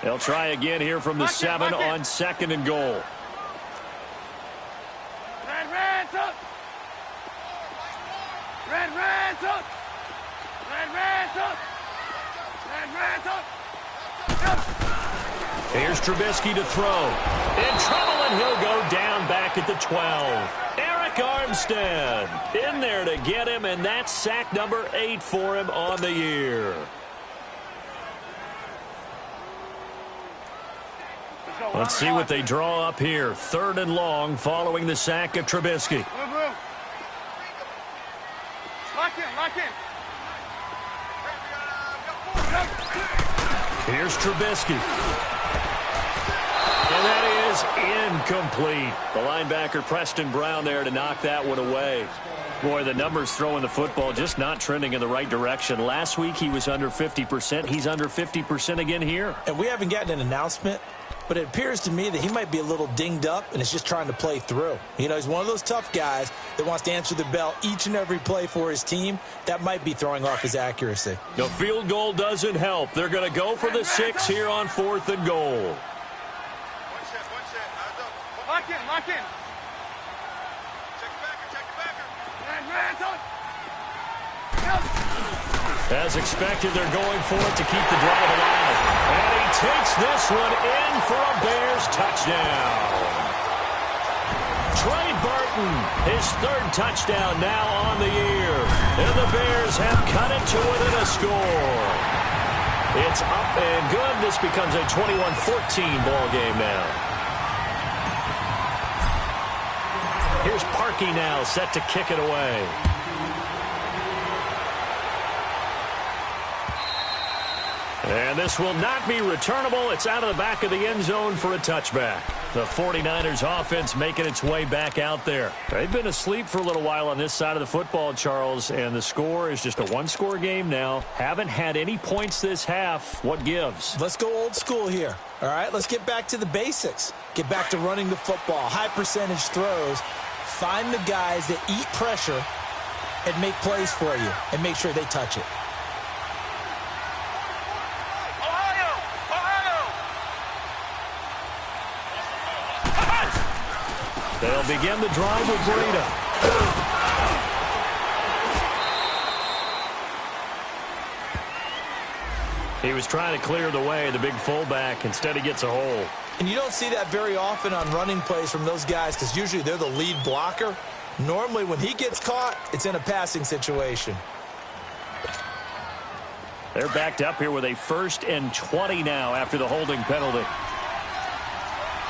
They'll try again here from the 7 on second and goal. Red up! Red up! Red up! Here's Trubisky to throw. In trouble, and he'll go down back at the 12. Eric Armstead in there to get him, and that's sack number 8 for him on the year. Let's see what they draw up here. 3rd and long following the sack of Trubisky. Lock in. Here's Trubisky. And that is incomplete. The linebacker, Preston Brown, there to knock that one away. Boy, the numbers throwing the football just not trending in the right direction. Last week he was under 50%. He's under 50% again here. And we haven't gotten an announcement, but it appears to me that he might be a little dinged up and is just trying to play through. You know, he's one of those tough guys that wants to answer the bell each and every play for his team. That might be throwing off his accuracy. The field goal doesn't help. They're going to go for the 6 here on 4th and goal. Lock in. As expected, they're going for it to keep the drive alive. And he takes this one in for a Bears touchdown. Trey Burton, his 3rd touchdown now on the year. And the Bears have cut it to within a score. It's up and good. This becomes a 21-14 ball game now. Here's Parkey now, set to kick it away. And this will not be returnable. It's out of the back of the end zone for a touchback. The 49ers offense making its way back out there. They've been asleep for a little while on this side of the football, Charles, and the score is just a one-score game now. Haven't had any points this half. What gives? Let's go old school here. All right, let's get back to the basics. Get back to running the football, high percentage throws. Find the guys that eat pressure and make plays for you and make sure they touch it. They'll begin the drive with Breida. He was trying to clear the way, the big fullback. Instead, he gets a hole. And you don't see that very often on running plays from those guys because usually they're the lead blocker. Normally, when he gets caught, it's in a passing situation. They're backed up here with a 1st and 20 now after the holding penalty.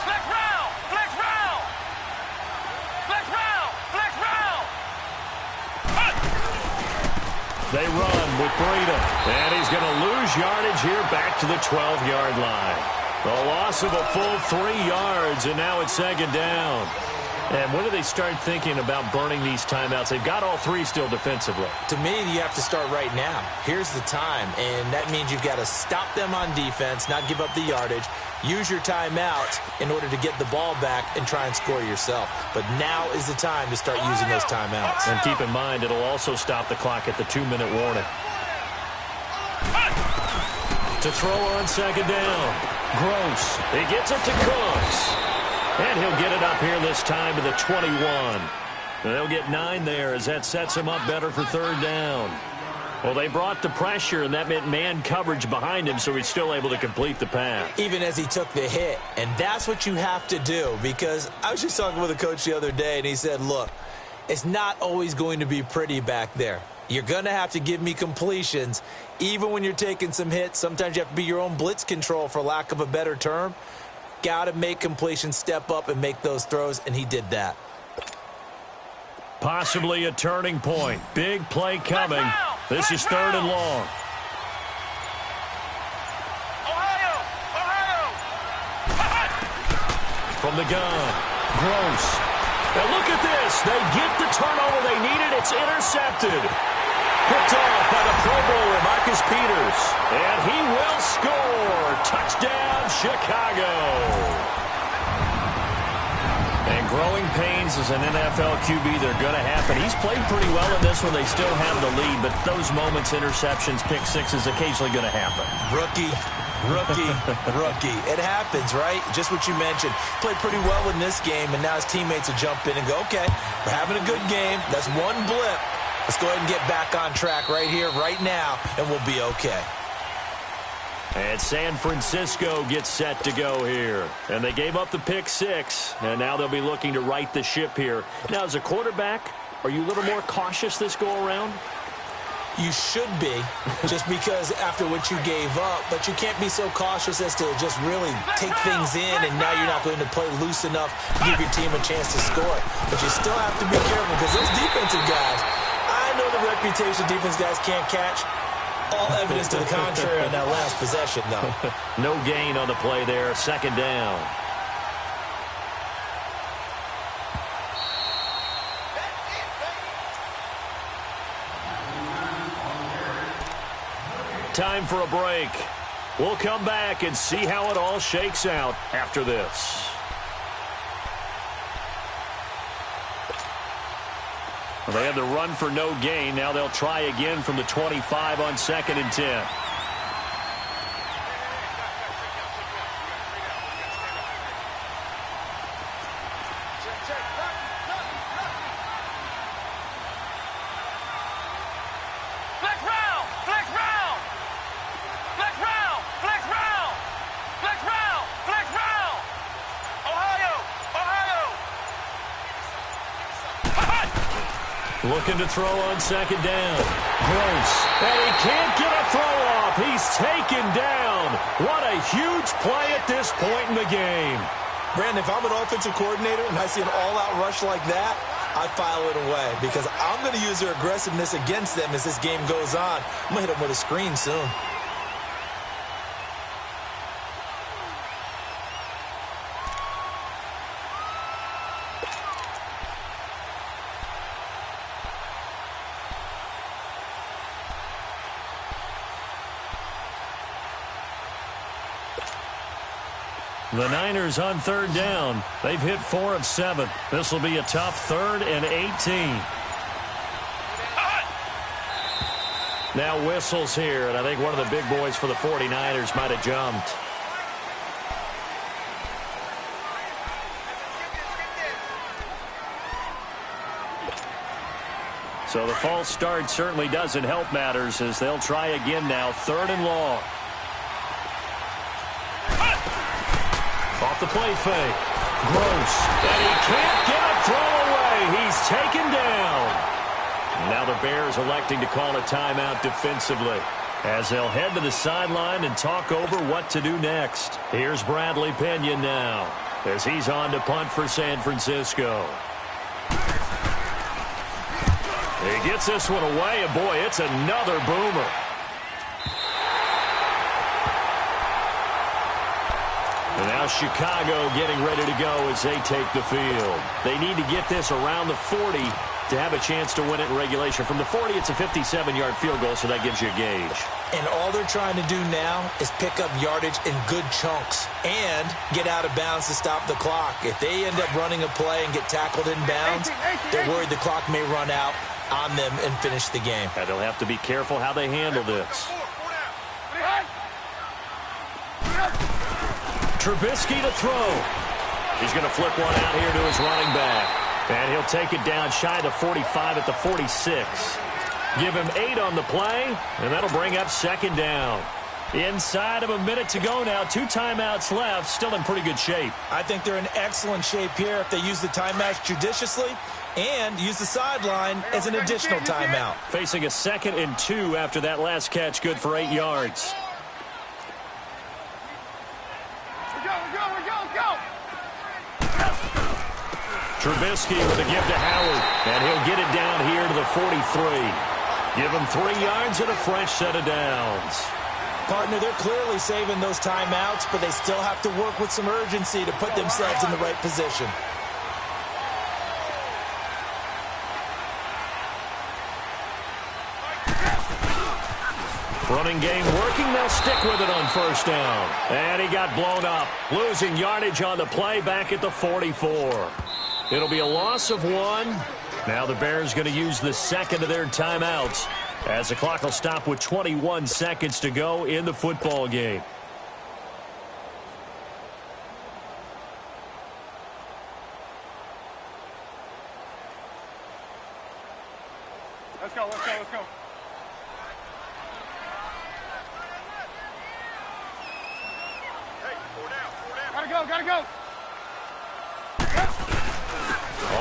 Flex round! Flex round! Flex round! Flex round! They run with Breida. And he's going to lose yardage here back to the 12-yard line. A loss of a full 3 yards, and now it's 2nd down. And when do they start thinking about burning these timeouts? They've got all 3 still defensively. To me, you have to start right now. Here's the time, and that means you've got to stop them on defense, not give up the yardage, use your timeouts in order to get the ball back and try and score yourself. But now is the time to start using those timeouts. And keep in mind, it'll also stop the clock at the 2-minute warning. To throw on 2nd down. Gross. He gets it to Cooks. And he'll get it up here this time to the 21. They'll get 9 there as that sets him up better for 3rd down. Well, they brought the pressure, and that meant man coverage behind him, so he's still able to complete the pass. Even as he took the hit. And that's what you have to do, because I was just talking with a coach the other day, and he said, look, it's not always going to be pretty back there. You're going to have to give me completions, even when you're taking some hits. Sometimes you have to be your own blitz control, for lack of a better term. Got to make completions, step up, and make those throws, and he did that. Possibly a turning point. Big play coming. This is 3rd and long. Ohio! From the gun. Gross. And look at this. They get the turnover they needed. It's intercepted. Picked off by the Pro Bowler, Marcus Peters. And he will score. Touchdown, Chicago. And growing pains as an NFL QB, they're going to happen. He's played pretty well in this one. They still have the lead, but those moments, interceptions, pick sixes, occasionally going to happen. Rookie. It happens, right? Just what you mentioned. Played pretty well in this game, and now his teammates will jump in and go, okay, we're having a good game. That's one blip. Let's go ahead and get back on track right here, right now, and we'll be okay. And San Francisco gets set to go here. And they gave up the pick 6, and now they'll be looking to right the ship here. Now, as a quarterback, are you a little more cautious this go-around? You should be, just because after what you gave up, but you can't be so cautious as to just really take things in, and now you're not going to play loose enough to give your team a chance to score. But you still have to be careful, because those defensive guys, I know the reputation defense guys can't catch. All evidence to the contrary on that last possession, though. No gain on the play there. 2nd down. Time for a break. We'll come back and see how it all shakes out after this. Well, they had the run for no gain. Now they'll try again from the 25 on 2nd and 10. Looking to throw on 2nd down. Gross. And he can't get a throw off. He's taken down. What a huge play at this point in the game. Brandon, if I'm an offensive coordinator and I see an all-out rush like that, I file it away, because I'm going to use their aggressiveness against them as this game goes on. I'm going to hit them with a screen soon. The Niners on 3rd down. They've hit 4 of 7. This will be a tough 3rd and 18. Now whistles here, and I think one of the big boys for the 49ers might have jumped. So the false start certainly doesn't help matters, as they'll try again now. 3rd and long. Off the play fake. Gross. And he can't get a throw away. He's taken down. Now the Bears electing to call a timeout defensively. as they'll head to the sideline and talk over what to do next. Here's Bradley Pinion now as he's on to punt for San Francisco. He gets this one away, and boy, it's another boomer. And now Chicago getting ready to go as they take the field. They need to get this around the 40 to have a chance to win it in regulation. From the 40, it's a 57-yard field goal, so that gives you a gauge. And all they're trying to do now is pick up yardage in good chunks and get out of bounds to stop the clock. If they end up running a play and get tackled in bounds, they're worried the clock may run out on them and finish the game. And they'll have to be careful how they handle this. Trubisky to throw. He's going to flip one out here to his running back. And he'll take it down shy of the 45 at the 46. Give him 8 on the play, and that'll bring up second down. Inside of a minute to go now. 2 timeouts left. Still in pretty good shape. I think they're in excellent shape here if they use the timeouts judiciously and use the sideline as an additional timeout. Facing a 2nd and 2 after that last catch. Good for 8 yards. Trubisky with a give to Howard, and he'll get it down here to the 43. Give him 3 yards and a fresh set of downs. Partner, they're clearly saving those timeouts, but they still have to work with some urgency to put themselves in the right position. Running game working. They'll stick with it on first down. And he got blown up. Losing yardage on the play back at the 44. It'll be a loss of 1. Now the Bears going to use the 2nd of their timeouts as the clock will stop with 21 seconds to go in the football game. Let's go, let's go, let's go. Hey, 4 down. Gotta go.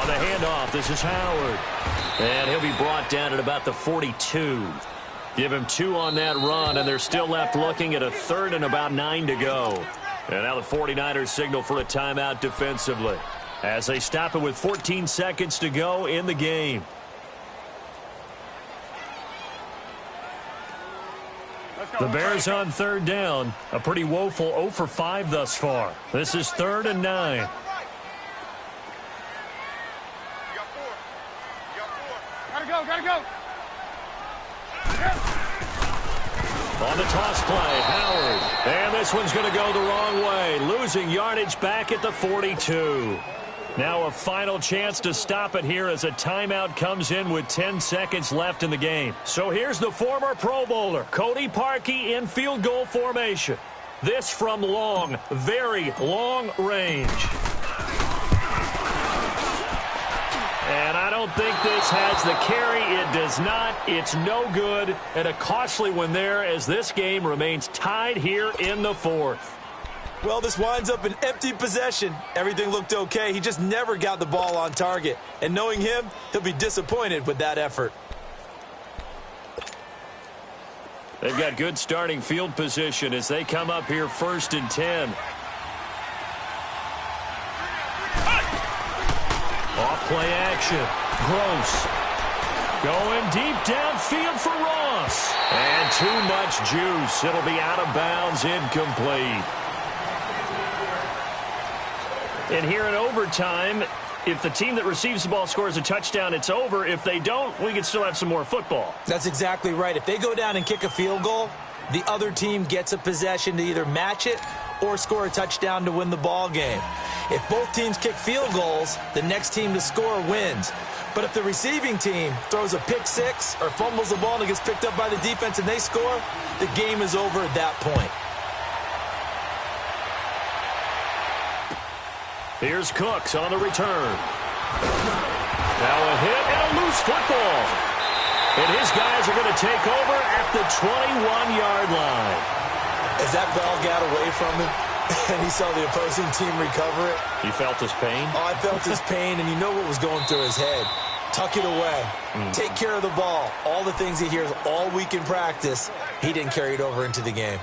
On the handoff, this is Howard. And he'll be brought down at about the 42. Give him 2 on that run, and they're still left looking at a 3rd and about 9 to go. And now the 49ers signal for a timeout defensively as they stop it with 14 seconds to go in the game. The Bears on 3rd down. A pretty woeful 0 for 5 thus far. This is 3rd and 9. Gotta go. On the toss play, Howard. And this one's going to go the wrong way. Losing yardage back at the 42. Now a final chance to stop it here as a timeout comes in with 10 seconds left in the game. So here's the former Pro Bowler, Cody Parkey, in field goal formation. This from long, very long range. And I don't think this has the carry. It does not. It's no good. And a costly one there as this game remains tied here in the 4th. Well, this winds up an empty possession. Everything looked okay. He just never got the ball on target. And knowing him, he'll be disappointed with that effort. They've got good starting field position as they come up here 1st and 10. Off-play action. Gross. Going deep downfield for Ross. And too much juice. It'll be out of bounds, incomplete. And here in overtime, if the team that receives the ball scores a touchdown, it's over. If they don't, we can still have some more football. That's exactly right. If they go down and kick a field goal, the other team gets a possession to either match it or score a touchdown to win the ball game. If both teams kick field goals, the next team to score wins. But if the receiving team throws a pick six or fumbles the ball and it gets picked up by the defense and they score, the game is over at that point. Here's Cooks on the return. Now a hit and a loose football. And his guys are going to take over at the 21-yard line. As that ball got away from him and he saw the opposing team recover it. You felt his pain? Oh, I felt his pain, and you know what was going through his head. Tuck it away. Take care of the ball. All the things he hears all week in practice, he didn't carry it over into the game.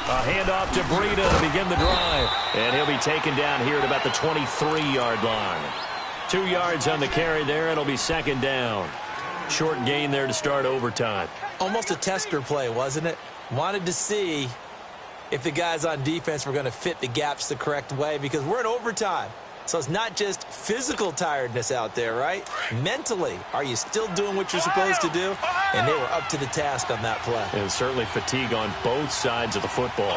A handoff to Breida to begin the drive. And he'll be taken down here at about the 23-yard line. 2 yards on the carry there, and it'll be second down. Short gain there to start overtime. Almost a tester play, wasn't it? Wanted to see if the guys on defense were going to fit the gaps the correct way, because we're in overtime. So it's not just physical tiredness out there, right? Mentally, are you still doing what you're supposed to do? And they were up to the task on that play. And certainly fatigue on both sides of the football.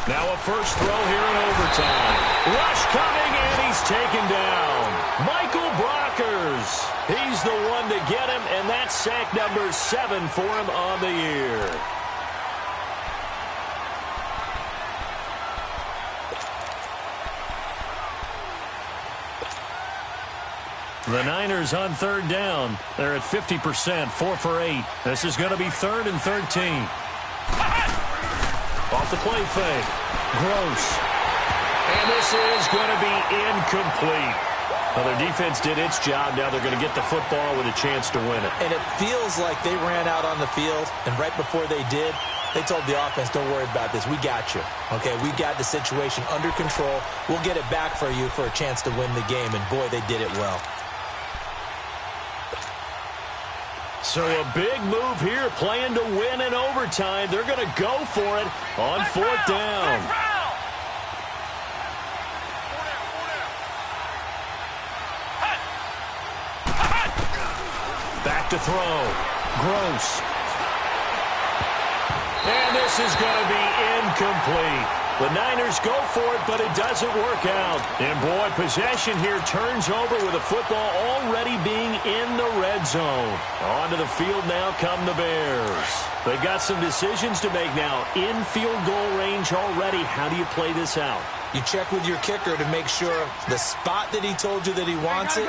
Now a first throw here in overtime. Rush coming, and he's taken down. Michael Brockers. He's the one to get him, and that's sack number 7 for him on the year. The Niners on third down. They're at 50%, 4 for 8. This is going to be 3rd and 13. Off the play fake. Gross. And this is going to be incomplete. Well, their defense did its job. Now they're going to get the football with a chance to win it. And it feels like they ran out on the field, and right before they did, they told the offense, don't worry about this. We got you. Okay, we got the situation under control. We'll get it back for you for a chance to win the game. And, boy, they did it well. So a big move here, playing to win in overtime. They're going to go for it on 4th down. Back to throw. Gross. And this is going to be incomplete. The Niners go for it, but it doesn't work out. And, boy, possession here turns over with the football already being in the red zone. Onto the field now come the Bears. They've got some decisions to make now. In field goal range already. How do you play this out? You check with your kicker to make sure the spot that he told you that he wants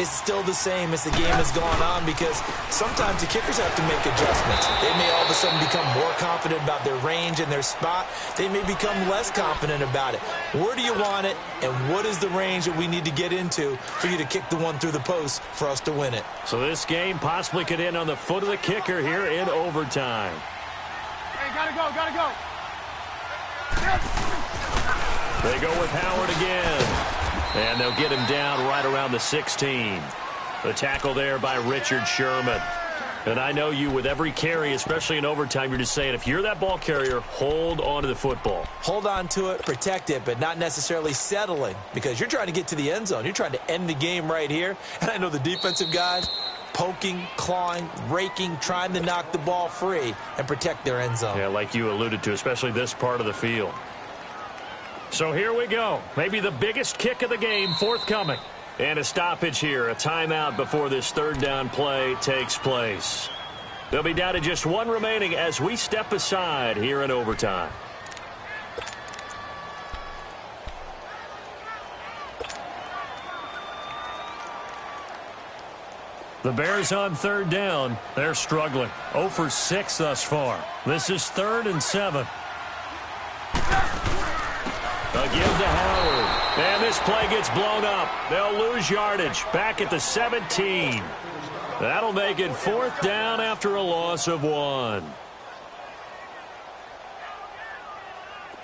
is still the same as the game has gone on, because sometimes the kickers have to make adjustments. They may all of a sudden become more confident about their range and their spot. They may become less confident about it. Where do you want it, and what is the range that we need to get into for you to kick the one through the post for us to win it? So this game possibly could end on the foot of the kicker here in overtime. Hey, gotta go. They go with Howard again. And they'll get him down right around the 16. The tackle there by Richard Sherman. And I know you, with every carry, especially in overtime, you're just saying, if you're that ball carrier, hold on to the football. Hold on to it, protect it, but not necessarily settling, because you're trying to get to the end zone. You're trying to end the game right here. And I know the defensive guys poking, clawing, raking, trying to knock the ball free and protect their end zone. Yeah, like you alluded to, especially this part of the field. So here we go. Maybe the biggest kick of the game forthcoming. And a stoppage here, a timeout before this 3rd down play takes place. They'll be down to just 1 remaining as we step aside here in overtime. The Bears on 3rd down. They're struggling. 0 for 6 thus far. This is 3rd and 7. A give to Howard. And this play gets blown up. They'll lose yardage. Back at the 17. That'll make it 4th down after a loss of 1.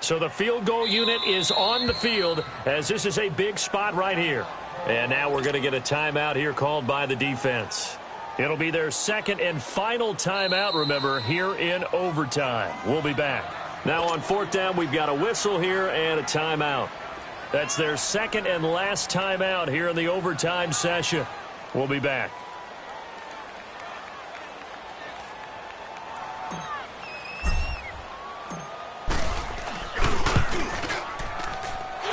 So the field goal unit is on the field, as this is a big spot right here. And now we're going to get a timeout here called by the defense. It'll be their 2nd and final timeout, remember, here in overtime. We'll be back. Now on 4th down, we've got a whistle here and a timeout. That's their 2nd and last timeout here in the overtime session. We'll be back.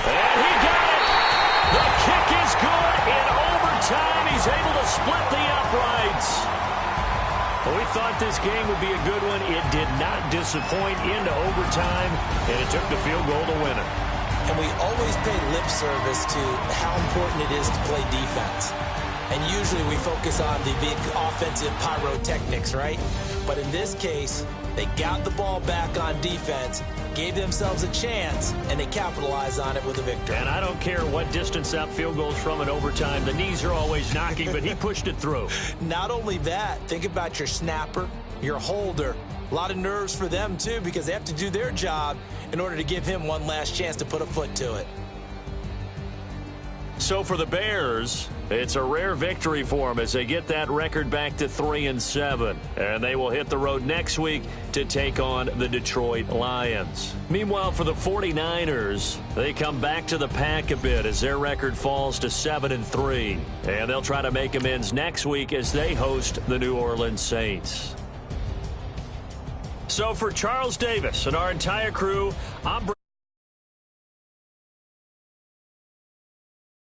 And he got it! Well, we thought this game would be a good one. It did not disappoint into overtime, and it took the field goal to win it. And we always pay lip service to how important it is to play defense. And usually we focus on the big offensive pyrotechnics, right? But in this case, they got the ball back on defense, gave themselves a chance, and they capitalized on it with a victory. And I don't care what distance that field goes from in overtime. The knees are always knocking, but he pushed it through. Not only that, think about your snapper, your holder. A lot of nerves for them, too, because they have to do their job in order to give him one last chance to put a foot to it. So for the Bears, it's a rare victory for them as they get that record back to 3-7. And they will hit the road next week to take on the Detroit Lions. Meanwhile, for the 49ers, they come back to the pack a bit as their record falls to 7-3. And they'll try to make amends next week as they host the New Orleans Saints. So for Charles Davis and our entire crew, I'm